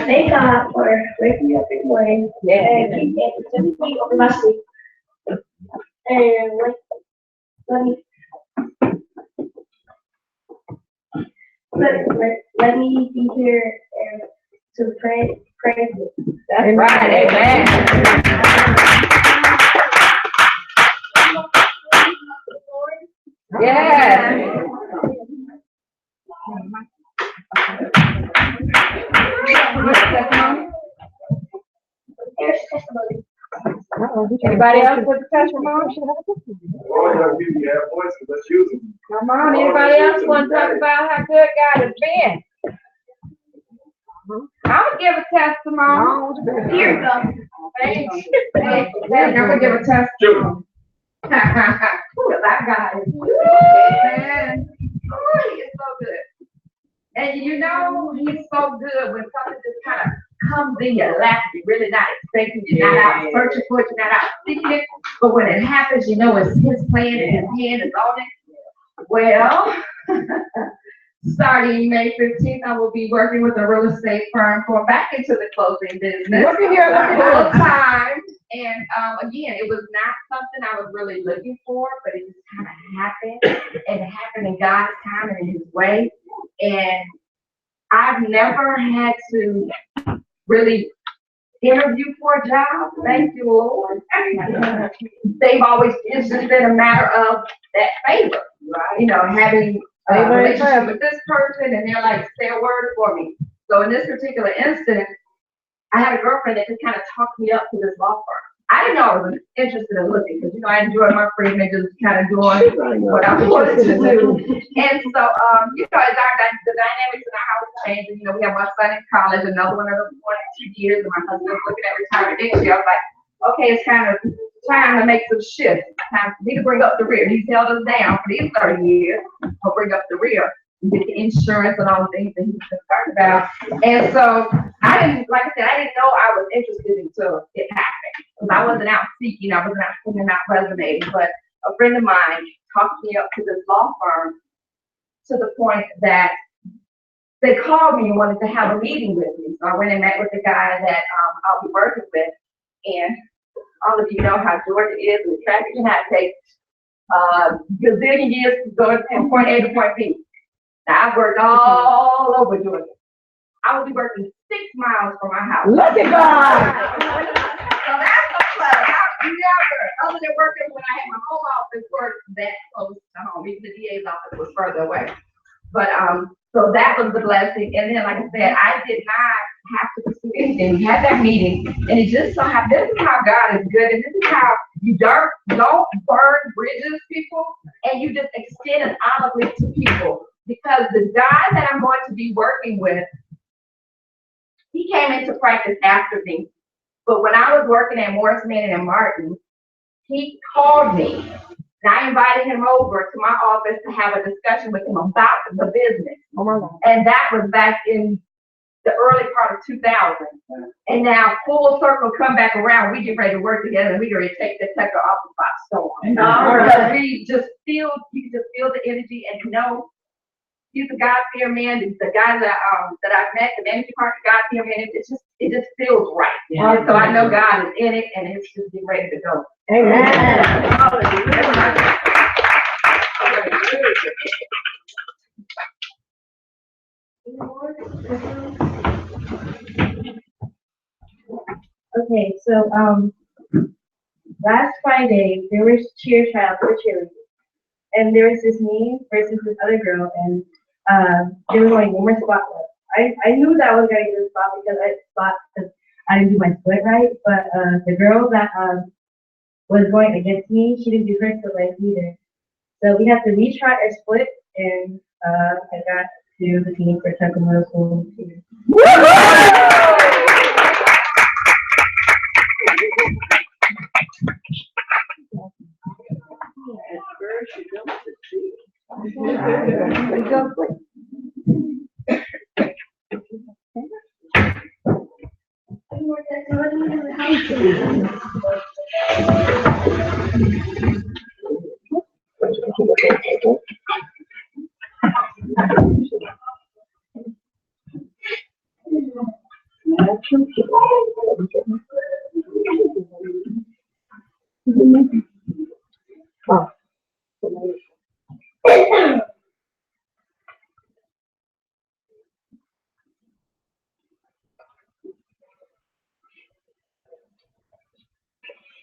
Thank God for waking me up this morning and keep me to the feet over my sleep. And let me let me be here and to pray. That's right, amen. Yeah. Anybody else with the testimony? Come on, anybody else want to talk about how good God has been? I'm gonna give a testimony. Here you go. Thanks. I'm gonna give a testimony. Because I got it. Man. Oh, he is so good. And you know, he's so good when something just kind of comes in your lap. You're really not expecting, you're not out searching for it, you're not out seeking it. But when it happens, you know it's his plan and his hand is on it. Well, starting May 15th, I will be working with a real estate firm going back into the closing business. Look at here, look at Full time. And again, it was not something I was really looking for, but it just kind of happened. And it happened in God's time and in his way. And I've never had to really interview for a job. Thank you, Lord. They've always, it's just been a matter of that favor, you know, having a relationship with this person and they're like, say a word for me. So in this particular instance, I had a girlfriend that just kind of talked me up to this law firm. I didn't know I was interested in looking because, you know, I enjoyed my freedom and just kind of doing what I wanted to do. And so, you know, as the dynamics in our house changing, you know, we have my son in college, another one of 2 years, and my husband's looking at retirement next year. I was like, okay, it's kind of time to make some shifts. Time for me to bring up the rear. He's held us down for these 30 years. I'll bring up the rear. Get the insurance and all the things that he's been talking about. And so I didn't, like I said, I didn't know I was interested until it happened. Because I wasn't out seeking, I wasn't out sending out resumes, but a friend of mine talked me up to this law firm to the point that they called me and wanted to have a meeting with me. So I went and met with the guy that I'll be working with. And all of you know how Georgia is with traffic and how it takes gazillion years to go from point A to point B. Now, I've worked all over Georgia. I will be working 6 miles from my house. Look at God! So that's a plus. I've never, other than working when I had my home office, worked that close to home. Even the DA's office was further away. But so that was the blessing. And then, like I said, I did not have to pursue anything. We had that meeting, and it just so happened. This is how God is good, and this is how you don't burn bridges, people, and you just extend an olive leaf to people. Because the guy that I'm going to be working with, he came into practice after me. But when I was working at Morris Manning and Martin, he called me, and I invited him over to my office to have a discussion with him about the business. Oh my God. And that was back in the early part of 2000. And now full circle come back around, we get ready to work together, and we ready to take the Tucker off the box storm. Because we just feel, you can just feel the energy, and you know, he's a God-fearing man. The guy that I've met, the managing partner, God-fearing man. It just feels right. Yeah. And so I know God is in it, and it's just getting ready to go. Amen. Okay, so last Friday there was cheer trial for cheerleaders, and there was this me versus this other girl, and they were going one more spot left. I knew that I was gonna get the spot because I didn't do my split right, but the girl that was going against me, she didn't do her split right either. So we have to retry our split, and I got to the team for Tucker Middle School team.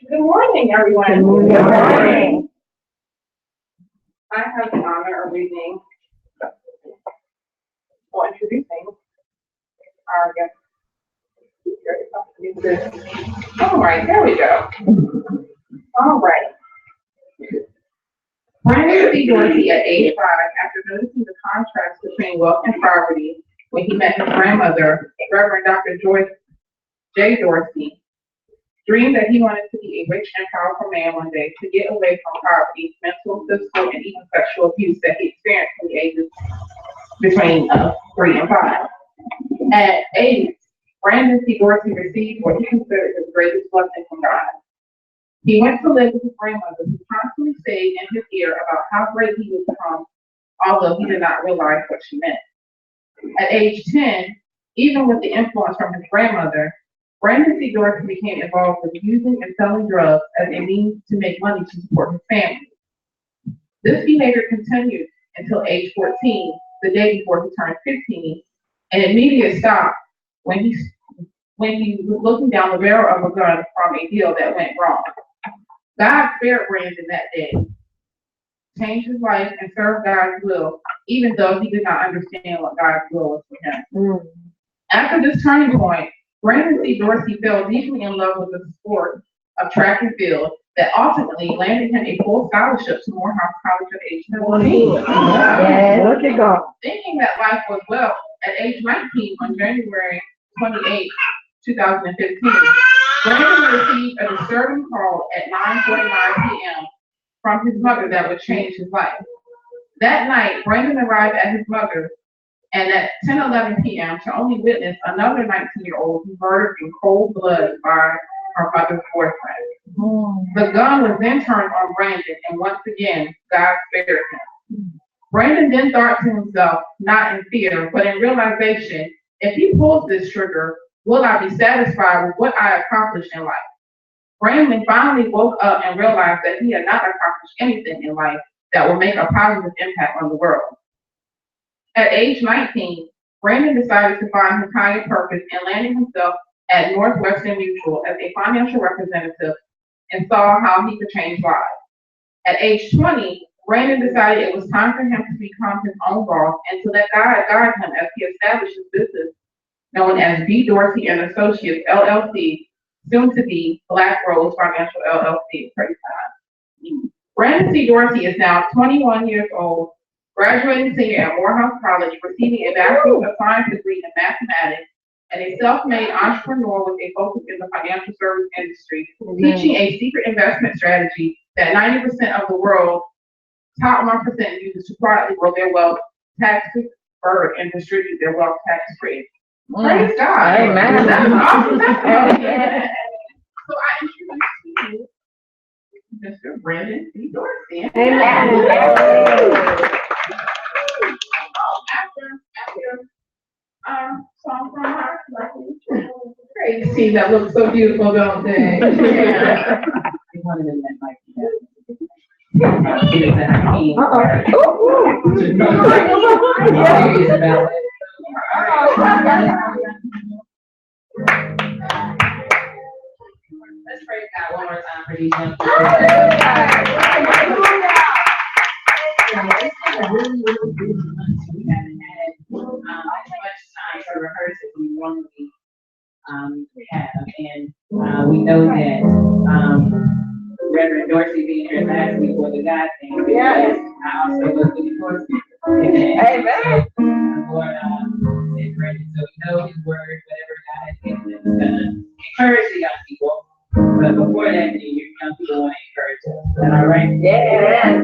Good morning, everyone. Good morning. I have the honor of reading or introducing our guest speaker. All right, there we go. All right. Brandon C. Dorsey at age 5, after noticing the contrast between wealth and poverty when he met his grandmother, Reverend Dr. Joyce J. Dorsey, dreamed that he wanted to be a rich and powerful man one day to get away from poverty, mental, physical, and even sexual abuse that he experienced in the ages between 3 and 5. At 8, Brandon C. Dorsey received what he considered his greatest blessing from God. He went to live with his grandmother, who constantly stayed in his ear about how great he would become, although he did not realize what she meant. At age 10, even with the influence from his grandmother, Brandon C. Dorsey became involved with using and selling drugs as a means to make money to support his family. This behavior continued until age 14, the day before he turned 15, and immediately stopped when he was looking down the barrel of a gun from a deal that went wrong. God spared Brandon that day, changed his life, and served God's will, even though he did not understand what God's will was for him. After this turning point, Brandon C. Dorsey fell deeply in love with the sport of track and field that ultimately landed him a full scholarship to Morehouse College at age 17. Yes. Look at God. Thinking that life was well, at age 19 on January 28, 2015, Brandon received a disturbing call at 9:49 p.m. from his mother that would change his life. That night, Brandon arrived at his mother's and at 10:11 p.m. to only witness another 19-year-old murdered in cold blood by her mother's boyfriend. The gun was then turned on Brandon, and once again, God spared him. Brandon then thought to himself, not in fear, but in realization, if he pulls this trigger, will I be satisfied with what I accomplished in life? Brandon finally woke up and realized that he had not accomplished anything in life that would make a positive impact on the world. At age 19, Brandon decided to find his higher purpose and landed himself at Northwestern Mutual as a financial representative and saw how he could change lives. At age 20, Brandon decided it was time for him to become his own boss and to let God guide him as he established his business known as B. Dorsey and Associates LLC, soon to be Black Rose Financial LLC. Praise God. Brandon C. Dorsey is now 21 years old, graduating senior at Morehouse College, receiving a Bachelor of Science degree in mathematics, and a self-made entrepreneur with a focus in the financial service industry, teaching a secret investment strategy that 90% of the world's top 1% uses to quietly grow their wealth tax-deferred and distribute their wealth tax-free. Praise God. Amen. That's awesome. So I introduce to you Mr. Brandon C. Dorsey. Amen. After song from our great to see that looks so beautiful, don't they? Yeah. Let's praise God one more time for these young people. We haven't had much time to rehearse it we normally have, and we know that Reverend Dorsey being here last week was a God thing. Yes. I also was looking forward to it. Amen. Lord, is ready. So we know His word, whatever God has given us, is gonna encourage the young people. But before that, the young people want to encourage us. Is that all right? Yeah.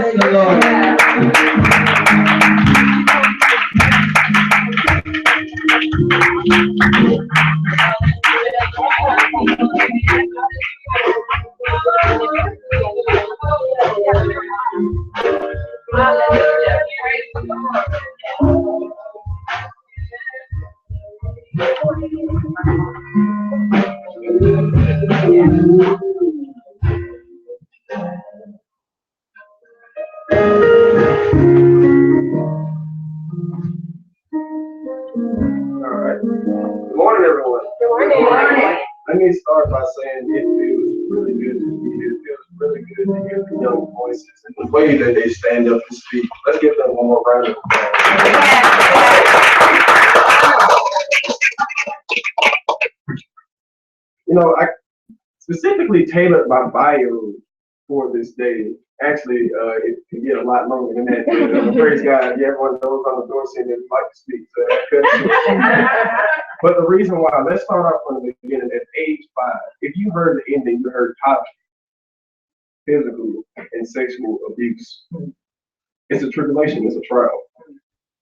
Bless the Lord. Hallelujah. Praise the Lord. Alright. Good morning, everyone. Good morning. Let me start by saying it feels really good to be here. It feels really good to hear the young voices and the way that they stand up and speak. Let's give them one more round of applause. You know, I specifically tailored my bio for this day. Actually, it can get a lot longer than that. But, praise God, everyone knows on the door saying they'd like to speak. So that but the reason why, let's start off from the beginning. At age 5, if you heard the ending, you heard topic, physical and sexual abuse. It's a tribulation, it's a trial.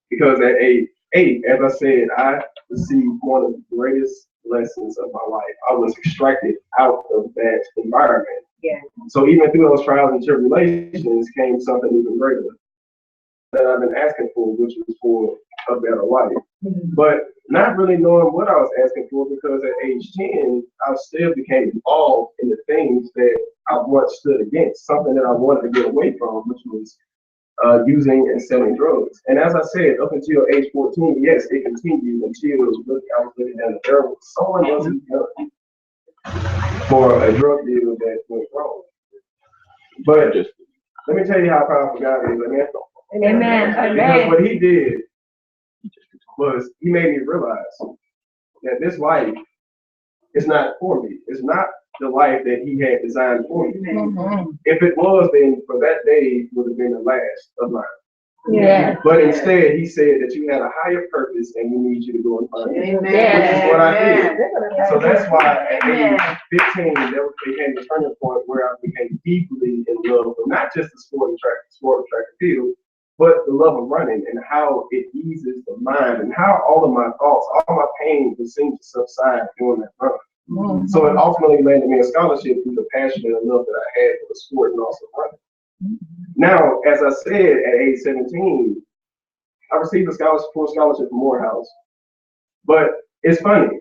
Because at age 8, as I said, I received one of the greatest lessons of my life. I was extracted out of that environment. Yeah. So even through those trials and tribulations came something even greater that I've been asking for, which was for a better life. But not really knowing what I was asking for, because at age 10, I still became involved in the things that I once stood against, something that I wanted to get away from, which was using and selling drugs. And as I said, up until age 14, yes, it continued until I was living down the barrel. Someone wasn't done for a drug deal that went wrong. But let me tell you how powerful God is. Amen. Because what he did was he made me realize that this life is not for me. It's not the life that he had designed for me. If it was, then for that day would have been the last of mine. Yeah. But instead, he said that you had a higher purpose and we need you to go and find it. Which Yes. is what I did. So that's why at Amen. age 15, that became the turning point where I became deeply in love with not just the sport and track and field, but the love of running and how it eases the mind and how all of my thoughts, all my pain would seem to subside during that run. So it ultimately landed me a scholarship through the passion and the love that I had for the sport and also running. Now, as I said, at age 17, I received a full scholarship from Morehouse. But it's funny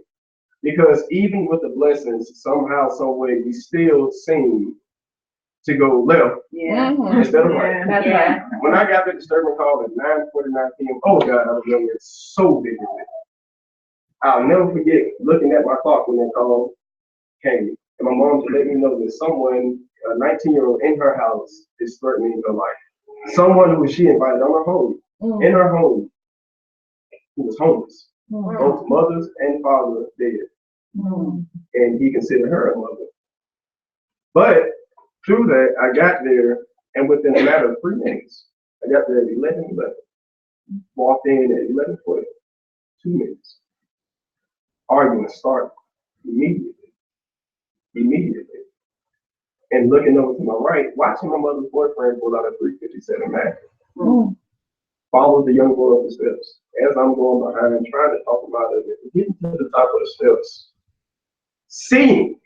because even with the blessings, somehow, some way, we still seem to go left instead of right. That's right. When I got the disturbing call at 9:49 p.m., oh God, I remember it so vividly. I'll never forget looking at my clock when that call came. And my mom to let me know that someone, a 19-year-old in her house, is threatening her life. Someone who she invited on her home, in her home, who was homeless. Both mothers and father dead. And he considered her a mother. But through that, I got there, and within a matter of 3 minutes, I got there at 11:11. Walked in at 11:12. 2 minutes. Argument started immediately. And looking over to my right, watching my mother's boyfriend pull out a .357 Mac. Followed the young boy up the steps. As I'm going behind, trying to talk about it, getting to the top of the steps, seeing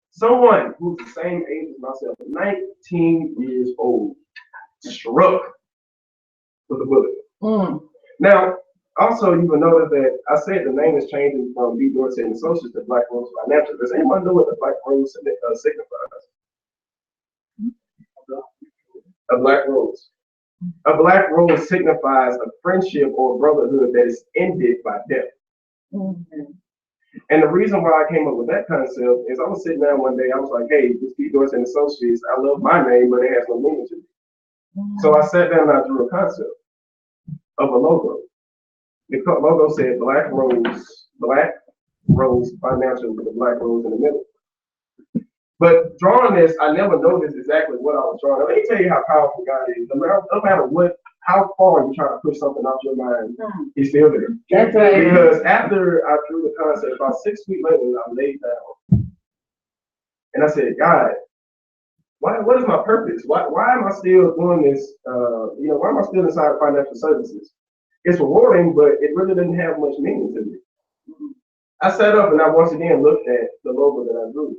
someone who's the same age as myself, 19 years old, struck with a bullet. Now, also, you will notice that I said the name is changing from B. Dorsey and Associates to Black Rose Financial. Does anyone know what the Black Rose signifies? A Black Rose. A Black Rose signifies a friendship or a brotherhood that is ended by death. And the reason why I came up with that concept is I was sitting down one day, I was like, hey, this B. Dorsey and Associates, I love my name, but it has no meaning to me. So I sat down and I drew a concept of a logo. The logo said Black Rose Financial with a black rose in the middle. But drawing this, I never noticed exactly what I was drawing. Let me tell you how powerful God is. No matter how far you try to push something out your mind, He's still there. That's right. Because after I drew the concept, about 6 weeks later, I laid down and I said, God, what is my purpose? Why am I still doing this? Why am I still inside financial services? It's rewarding, but it really didn't have much meaning to me. I sat up and I once again looked at the logo that I drew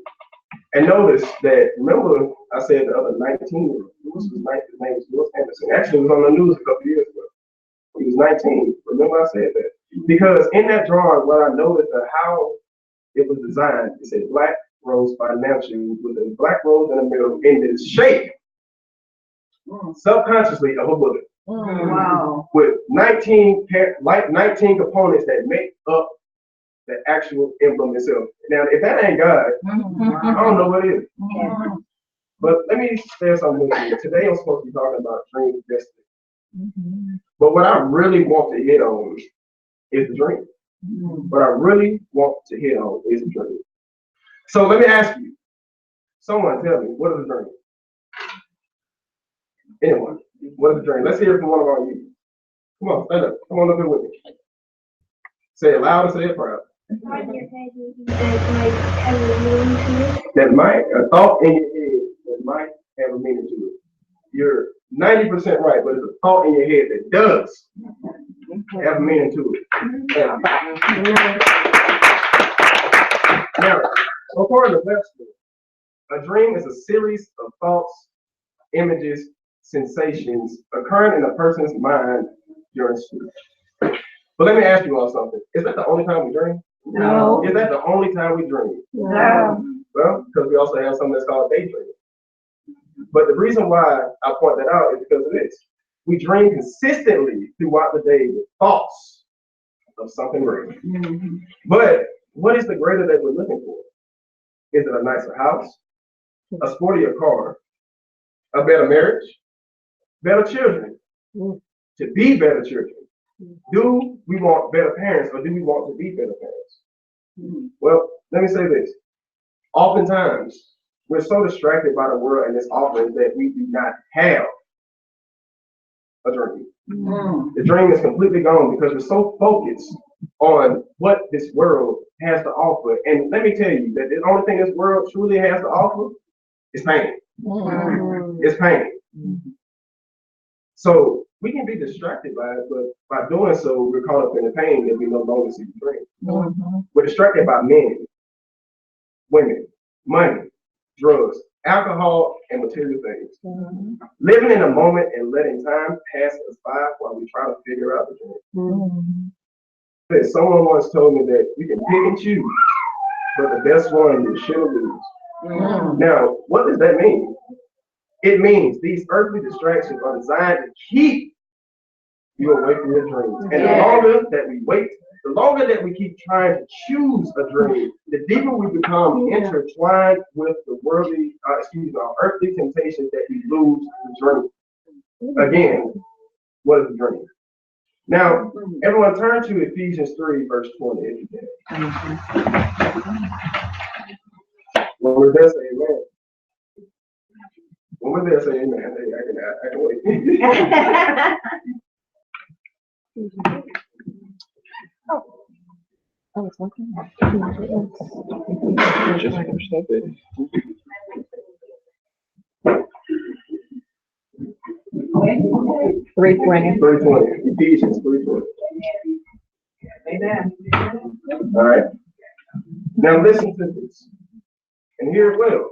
and noticed that, remember, I said the other 19-year-old, his name was Lewis Anderson. Actually, it was on the news a couple years ago. He was 19. Remember I said that? Because in that drawing, what I noticed how it was designed, it said Black Rose Financial with a black rose in the middle in this shape, subconsciously, of a bullet. Wow. With 19 components that make up the actual emblem itself. Now, if that ain't God, I don't know what is. But let me share something with you. Today I'm supposed to be talking about dream destiny. But what I really want to hit on is the dream. What I really want to hit on is the dream. So let me ask you, someone tell me, what is a dream? Anyone? What is a dream? Let's hear it from one of our youth. Come on, stand up. Come on up here with me. Say it loud and say it proud. That might, a thought in your head that might have a meaning to it. You're 90% right, but it's a thought in your head that does have a meaning to it. Now, according to Webster, a dream is a series of thoughts, images, sensations occurring in a person's mind during sleep. But let me ask you all something. Is that the only time we dream? No. Is that the only time we dream? No. Well, because we also have something that's called daydreaming. But the reason why I point that out is because of this. We dream consistently throughout the day with thoughts of something greater. But what is the greater that we're looking for? Is it a nicer house, a sportier car, a better marriage, better children, to be better children? Do we want better parents or do we want to be better parents? Well, let me say this. Oftentimes, we're so distracted by the world and its offerings that we do not have a dream. The dream is completely gone because we're so focused on what this world has to offer. And let me tell you that the only thing this world truly has to offer is pain. It's pain. So we can be distracted by it, but by doing so, we're caught up in the pain that we no longer see the dream. We're distracted by men, women, money, drugs, alcohol, and material things. Living in a moment and letting time pass us by while we try to figure out the dream. Someone once told me that you can pick and choose, but the best one you shouldn't lose. Now, what does that mean? It means these earthly distractions are designed to keep you away from your dreams. And the longer that we wait, the longer that we keep trying to choose a dream, the deeper we become intertwined with the worldly, our earthly temptations that we lose the dream. Again, what is the dream? Now, everyone turn to Ephesians 3, verse 20, if you can. When we're there, say amen. When we're there, say amen. I can wait. Oh, it's working. Just push that bit. Three twenty. 3:20. Ephesians 3:20. Amen. All right. Now listen to this, and hear it well,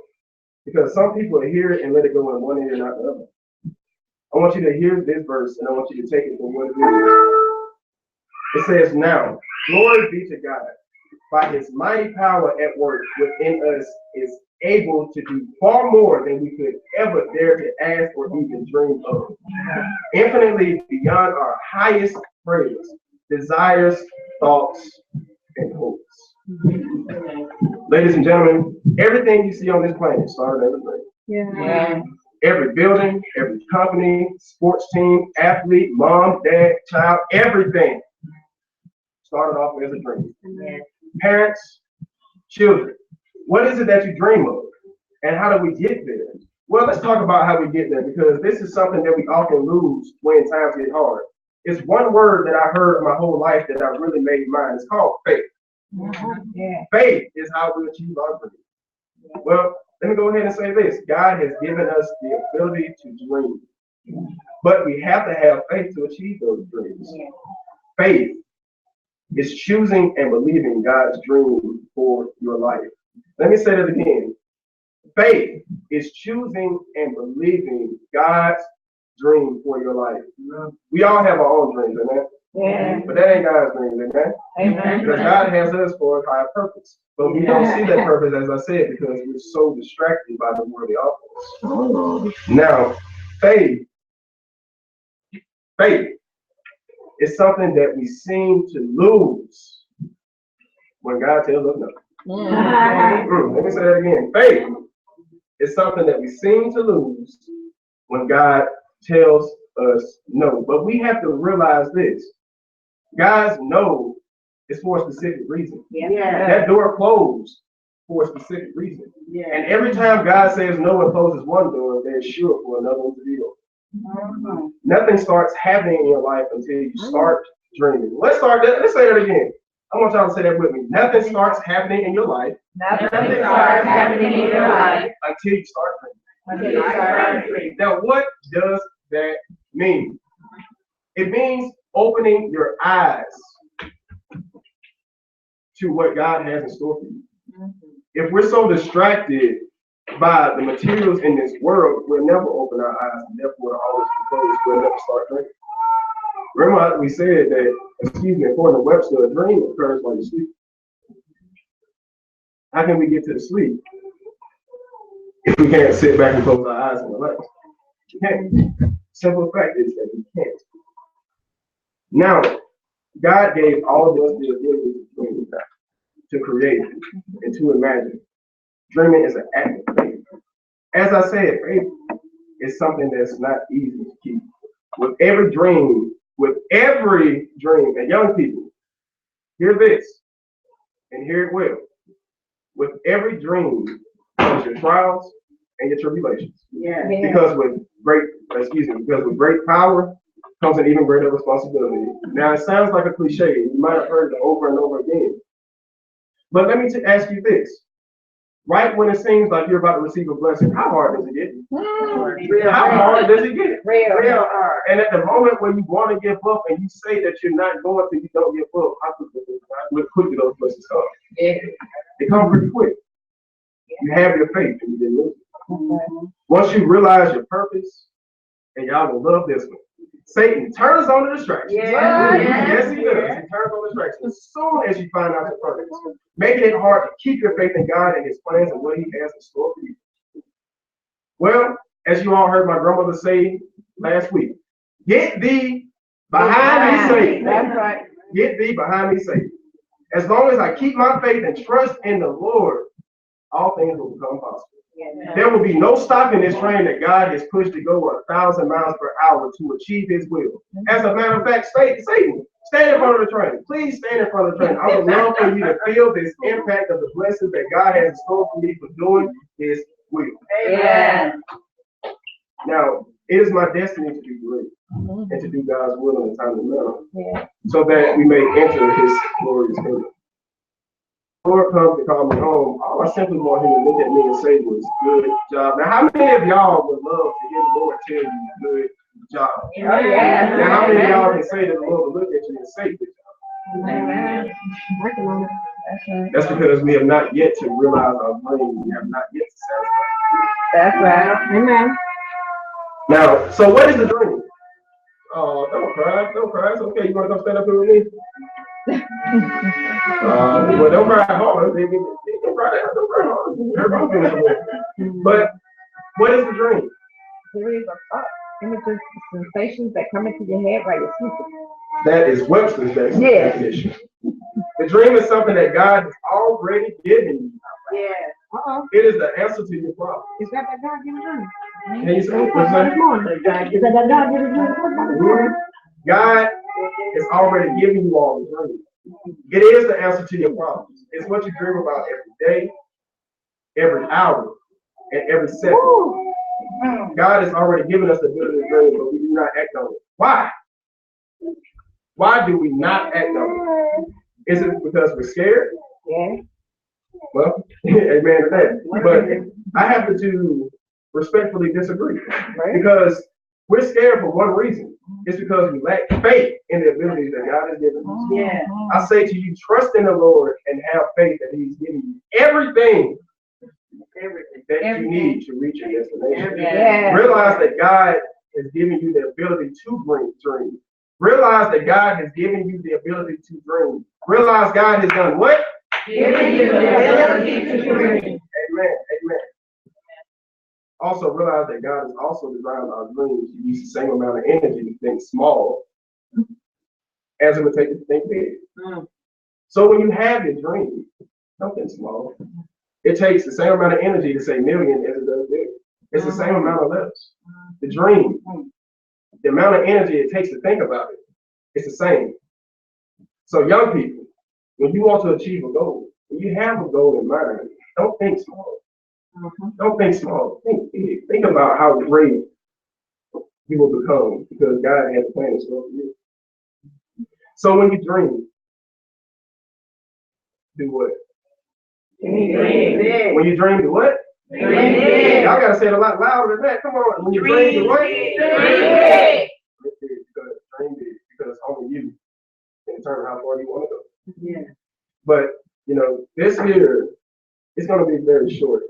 because some people hear it and let it go in one ear and not the other. I want you to hear this verse, and I want you to take it from what it is. It says, "Now, glory be to God, by His mighty power at work within us is able to do far more than we could ever dare to ask or even dream of, infinitely beyond our highest prayers, desires, thoughts, and hopes." Ladies and gentlemen, everything you see on this planet started as a dream. Yeah. Every building, every company, sports team, athlete, mom, dad, child, everything started off as a dream. Parents, children, what is it that you dream of? And how do we get there? Well, let's talk about how we get there, because this is something that we often lose when times get hard. It's one word that I heard my whole life that I really made mine. It's called faith. Faith is how we achieve our dreams. Well, let me go ahead and say this. God has given us the ability to dream, but we have to have faith to achieve those dreams. Faith is choosing and believing God's dream for your life. Let me say that again. Faith is choosing and believing God's dream for your life. We all have our own dreams, amen? Yeah. But that ain't God's dream, amen? Amen. Because God has us for a higher purpose. But we don't see that purpose, as I said, because we're so distracted by the worldly offers. Now, faith is something that we seem to lose when God tells us no. Let me say that again. Faith is something that we seem to lose when God tells us no. But we have to realize this. God's no is for a specific reason. That door closed for a specific reason. And every time God says no and closes one door, there's sure for another one to be open. Nothing starts happening in your life until you start dreaming. Let's say that again. I want y'all to say that with me. Nothing starts happening in your life. Until you start dreaming. Now, what does that mean? It means opening your eyes to what God has in store for you. If we're so distracted by the materials in this world, we'll never open our eyes, and therefore we'll always be closed. We'll never start dreaming. Remember, we said that, according to Webster, a dream occurs while you sleep. How can we get to the sleep if we can't sit back and close our eyes and relax? We can't. Simple fact is that we can't. Now, God gave all of us the ability to dream, to create, and to imagine. Dreaming is an act of faith. As I said, faith is something that's not easy to keep. With every dream, and young people, hear this, and hear it well. With every dream comes your trials and your tribulations. Because with great power comes an even greater responsibility. Now, it sounds like a cliche. You might have heard it over and over again. But let me ask you this. Right when it seems like you're about to receive a blessing, how hard does it get? How hard does it get? Real hard. And at the moment when you want to give up and you say that you're not going to, you don't give up, how quickly those blessings come? Yeah. They come pretty quick. You have your faith and you didn't lose it. Once you realize your purpose, and y'all will love this one, Satan turns on the distractions. Yes, he does. He turns on the distractions as soon as you find out your purpose, making it hard to keep your faith in God and His plans and what He has in store for you. Well, as you all heard my grandmother say last week, get thee behind me, Satan. That's right. Get thee behind me, Satan. As long as I keep my faith and trust in the Lord, all things will become possible. There will be no stopping this train that God has pushed to go 1,000 miles per hour to achieve His will. As a matter of fact, Satan, stand in front of the train. Please stand in front of the train. I would love for you to feel this impact of the blessings that God has in store for me for doing His will. Amen. Now, it is my destiny to be great and to do God's will in a timely manner, so that we may enter His glorious kingdom. Lord comes to call me home, all I simply want Him to look at me and say was, good job. Now, how many of y'all would love to hear the Lord tell you, good job? Oh, yeah. Now, how many of y'all can say that the Lord will look at you and say, good job? Amen. That's because we have not yet to realize our dream. We have not yet to satisfy. That's right. Amen. Now, so what is the dream? Oh, don't cry, don't cry. It's okay. You want to come stand up here with me? Well, don't cry hard. Don't cry hard. Everybody feels it. But what is the dream? There is a thought, images, sensations that come into your head while you're sleeping. That is Webster's definition. The dream is something that God has already given you. Yeah. It is the answer to your problem. Is that God given dream? Can you say what's that? Is that God given dream? God has already given you all the dreams. It is the answer to your problems. It's what you dream about every day, every hour, and every second. God has already given us the ability to dream, but we do not act on it. Why? Why do we not act on it? Is it because we're scared? Yeah. Well, amen to that. But I have to respectfully disagree. Because we're scared for one reason. It's because we lack faith in the abilities that God has given us. Yeah. I say to you, trust in the Lord and have faith that He's giving you everything that you need to reach your destination. Yeah. Realize that God has given you the ability to dream. Realize that God has given you the ability to dream. Realize God has done what? Giving you the ability to dream. Amen. Amen. Also realize that God has also designed our dreams to use the same amount of energy to think small as it would take to think big. So when you have your dream, don't think small. It takes the same amount of energy to say million as it does big. It's the same amount of letters. The dream, the amount of energy it takes to think about it, it's the same. So young people, when you want to achieve a goal, when you have a goal in mind, don't think small. Don't think small. Think big. Think about how great you will become because God has a plan in store for you. So when you dream, do what? Dream. When you dream, do what? Dream big. Y'all gotta say it a lot louder than that. Come on. When you dream, do what? Dream big. Because only you can determine how far you want to go. Yeah. But this here is going to be very short.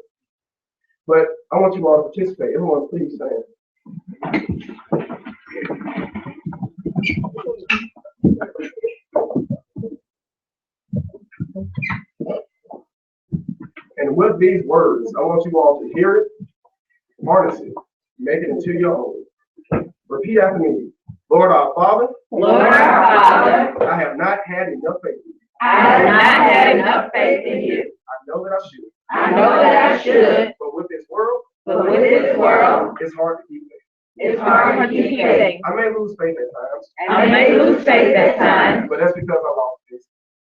But I want you all to participate. Everyone, please stand. And with these words, I want you all to hear it, harness it, make it into your own. Repeat after me. Lord our Father, I have not had enough faith in you. I have not had enough faith in you. I know that I should. I know that I should. But with this world, it's hard to keep faith. It's hard to keep faith. I may lose faith at times. I may lose faith at times. But that's because I lost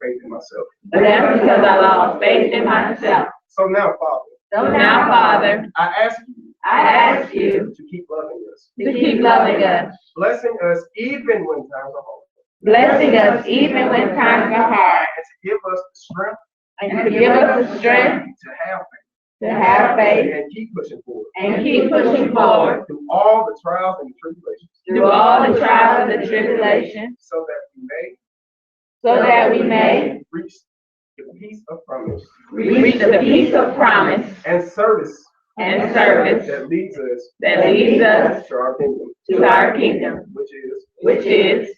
faith in myself. But that's because I lost faith in myself. So now, Father, So now, Father, I ask you I ask you to keep loving us, to keep loving us, blessing us even when times are hard, blessing us even when times are hard, and to give us the strength and to give us the strength to have faith to have faith and keep pushing forward and keep pushing forward through all the trials and tribulations, through all the trials and the tribulations, so that we may reach the peace of promise reach the peace of promise and service that leads us leads us to our kingdom, to our kingdom, which is which is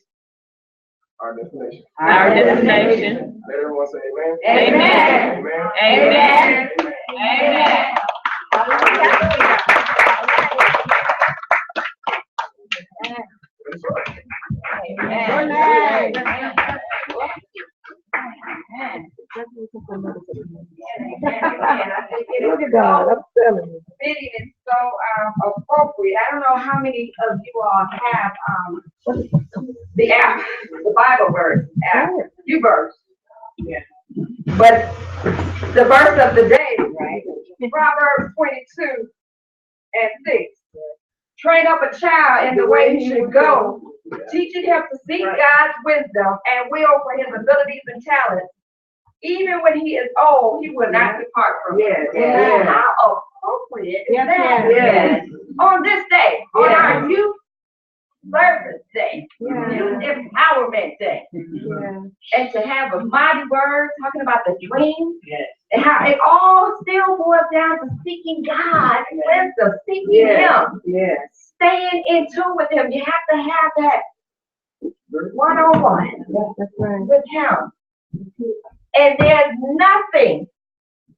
our destination. our destination. Let everyone say amen. Amen. Amen. Amen. Amen. Look at God, I'm telling you. Fitting is so appropriate. I don't know how many of you all have the app, the Bible verse app, verse. Yeah. But the verse of the day, right? Proverbs 22:6. Train up a child in the way he should go, teaching him to seek God's wisdom and will for his abilities and talents. Even when he is old, he will not depart from it. How appropriate is that? Yes. On this day, on our youth service day, youth empowerment day, and to have a mighty word talking about the dream, and how it all still boils down to seeking God's wisdom, seeking Him, staying in tune with Him. You have to have that one-on-one with Him. And there's nothing,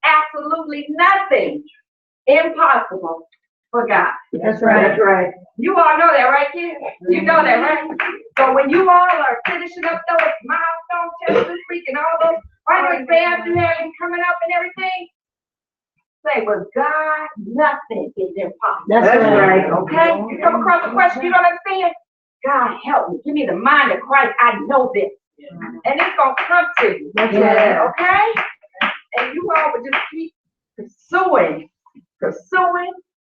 absolutely nothing impossible for God. That's right. You all know that, right, kids? You know that, right? So when you all are finishing up those milestone tests this week and all those final exams you have coming up and everything, say, with God, nothing is impossible. That's right. Okay? You come across a question you don't understand? God, help me. Give me the mind of Christ. I know this. And it's going to come to you. Okay? And you all would just keep pursuing,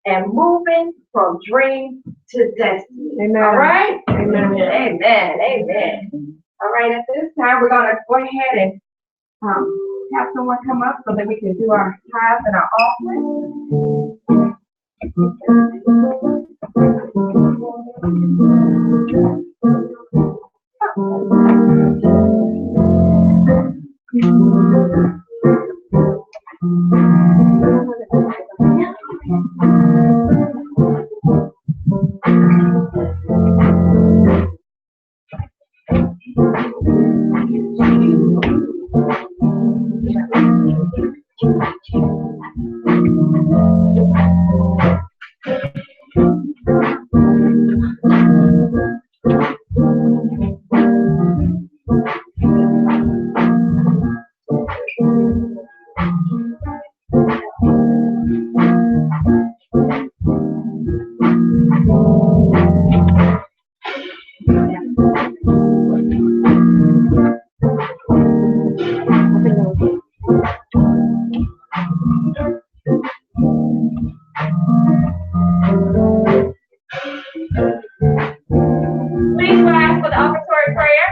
and moving from dream to destiny. Amen. All right? Amen. Amen. All right, at this time, we're going to go ahead and have someone come up so that we can do our tithes and our offering. Please rise for the offertory prayer.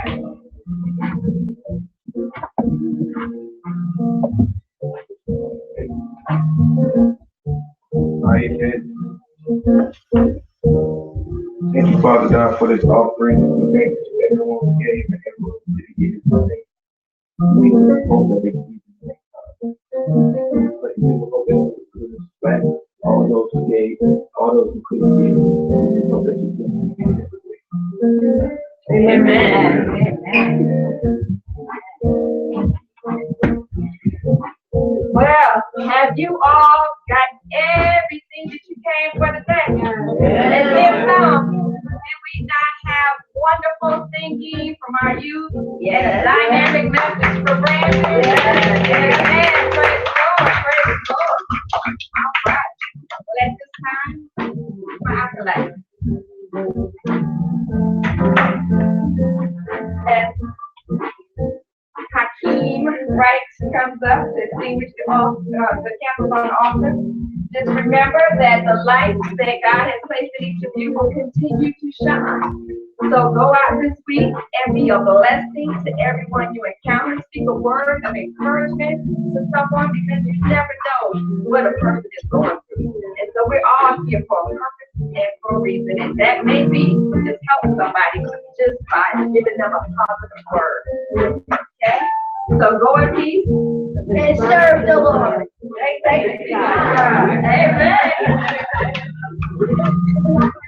Thank you, Father God, for this offering. Thank you to everyone who gave and everyone who didn't give today. We hope that they keep it. But we hope that you respect all those who gave, all those who couldn't give. We hope that you can give everything. Well, have you all got everything that you came for today? And if so, can we not have wonderful singing from our youth? Dynamic message for Brandon? Amen. Praise the Lord. All right. Well, at this time, my accolade. And Hakeem Wright comes up to extinguish the candles on the altar. Just remember that the light that God has placed in each of you will continue to shine. So go out this week and be a blessing to everyone you encounter. Speak a word of encouragement to someone because you never know what a person is going through. And so we're all here for a purpose and for a reason. And that may be to just help somebody just by giving them a positive word. Okay? So go in peace and serve the Lord. Amen. Amen.